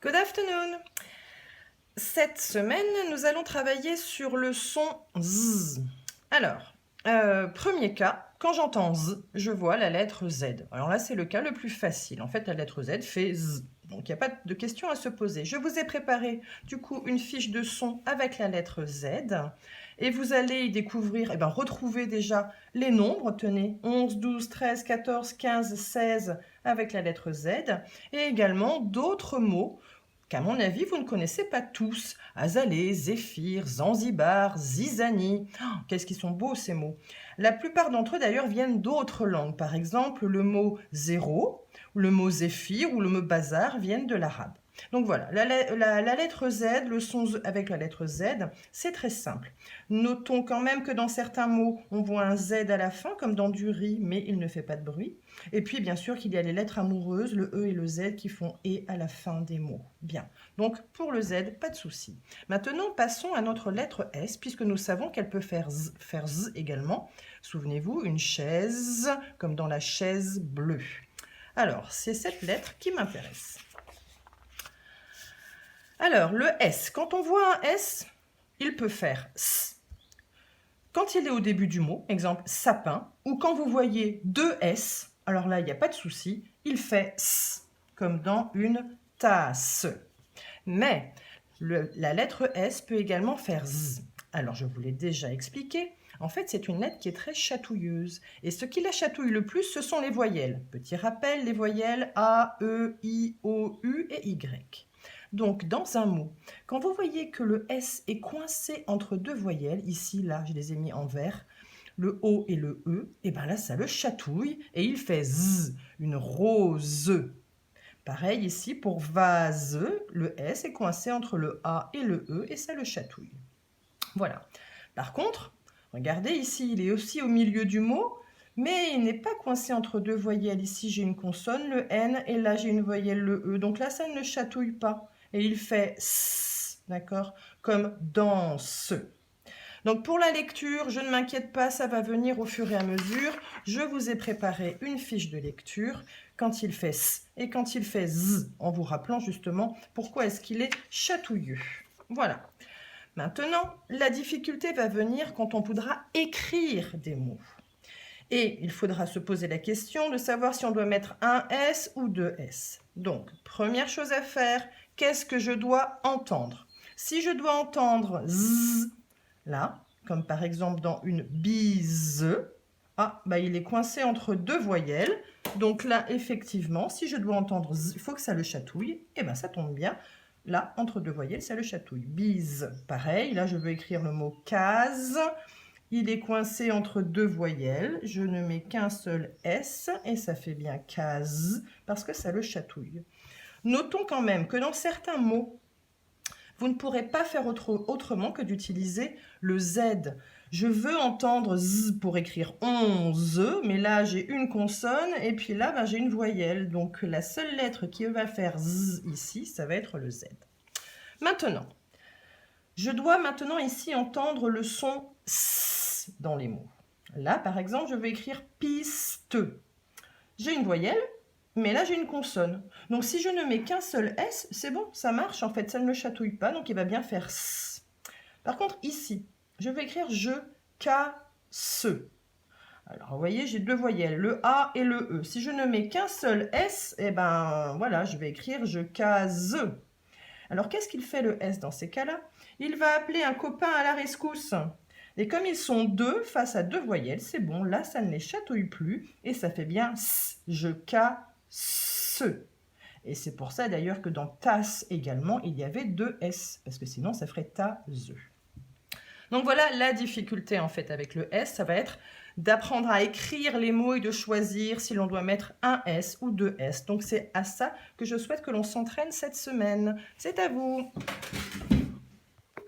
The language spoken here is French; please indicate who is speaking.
Speaker 1: Good afternoon. Cette semaine, nous allons travailler sur le son Z. Alors, premier cas, quand j'entends Z, je vois la lettre Z. Alors là, c'est le cas le plus facile. En fait, la lettre Z fait Z. Donc, il n'y a pas de question à se poser. Je vous ai préparé, du coup, une fiche de son avec la lettre Z. Et vous allez y découvrir, retrouver déjà les nombres. Tenez, 11, 12, 13, 14, 15, 16 avec la lettre Z. Et également d'autres mots qu'à mon avis, vous ne connaissez pas tous. Azalée, Zéphyr, Zanzibar, Zizanie. Oh, qu'est-ce qu'ils sont beaux ces mots. La plupart d'entre eux d'ailleurs viennent d'autres langues. Par exemple, le mot zéro, le mot zéphyr ou le mot bazar viennent de l'arabe. Donc voilà, la lettre Z, le son Z avec la lettre Z, c'est très simple. Notons quand même que dans certains mots, on voit un Z à la fin, comme dans du riz, mais il ne fait pas de bruit. Et puis, bien sûr, qu'il y a les lettres amoureuses, le E et le Z, qui font « et » à la fin des mots. Bien. Donc, pour le Z, pas de souci. Maintenant, passons à notre lettre S, puisque nous savons qu'elle peut faire Z également. Souvenez-vous, une chaise, comme dans la chaise bleue. Alors, c'est cette lettre qui m'intéresse. Alors, le S. Quand on voit un S, il peut faire S. Quand il est au début du mot, exemple sapin, ou quand vous voyez deux S, alors là, il n'y a pas de souci, il fait S, comme dans une tasse. Mais la lettre S peut également faire Z. Alors, je vous l'ai déjà expliqué. En fait, c'est une lettre qui est très chatouilleuse. Et ce qui la chatouille le plus, ce sont les voyelles. Petit rappel, les voyelles A, E, I, O, U et Y. Donc, dans un mot, quand vous voyez que le S est coincé entre deux voyelles, ici, là, je les ai mis en vert, le O et le E, et bien là, ça le chatouille et il fait Z, une rose. Pareil ici, pour vase, le S est coincé entre le A et le E et ça le chatouille. Voilà. Par contre, regardez ici, il est aussi au milieu du mot, mais il n'est pas coincé entre deux voyelles. Ici, j'ai une consonne, le N, et là, j'ai une voyelle, le E. Donc là, ça ne le chatouille pas. Et il fait S, d'accord, comme danse. Donc pour la lecture, je ne m'inquiète pas, ça va venir au fur et à mesure. Je vous ai préparé une fiche de lecture quand il fait S et quand il fait Z, en vous rappelant justement pourquoi est-ce qu'il est chatouilleux. Voilà. Maintenant, la difficulté va venir quand on voudra écrire des mots. Et il faudra se poser la question de savoir si on doit mettre un S ou deux S. Donc, première chose à faire, qu'est-ce que je dois entendre? Si je dois entendre Z, là, comme par exemple dans une bise, il est coincé entre deux voyelles. Donc là, effectivement, si je dois entendre Z, il faut que ça le chatouille. Et bien, ça tombe bien. Là, entre deux voyelles, ça le chatouille. Bise, pareil. Là, je veux écrire le mot case. Il est coincé entre deux voyelles. Je ne mets qu'un seul S et ça fait bien case parce que ça le chatouille. Notons quand même que dans certains mots, vous ne pourrez pas faire autrement que d'utiliser le Z. Je veux entendre Z pour écrire 11, mais là j'ai une consonne et puis là j'ai une voyelle. Donc la seule lettre qui va faire Z ici, ça va être le Z. Maintenant, je dois maintenant ici entendre le son S dans les mots. Là par exemple, je vais écrire piste. J'ai une voyelle, mais là, j'ai une consonne. Donc, si je ne mets qu'un seul S, c'est bon, ça marche. En fait, ça ne me chatouille pas, donc il va bien faire S. Par contre, ici, je vais écrire je, casse. Alors, vous voyez, j'ai deux voyelles, le A et le E. Si je ne mets qu'un seul S, voilà, je vais écrire je case. Alors, qu'est-ce qu'il fait le S dans ces cas-là? Il va appeler un copain à la rescousse. Et comme ils sont deux face à deux voyelles, c'est bon, là, ça ne les chatouille plus et ça fait bien S, je casse. Et c'est pour ça d'ailleurs que dans tasse également, il y avait deux S, parce que sinon, ça ferait taze. Donc voilà la difficulté en fait avec le S, ça va être d'apprendre à écrire les mots et de choisir si l'on doit mettre un S ou deux S. Donc c'est à ça que je souhaite que l'on s'entraîne cette semaine. C'est à vous!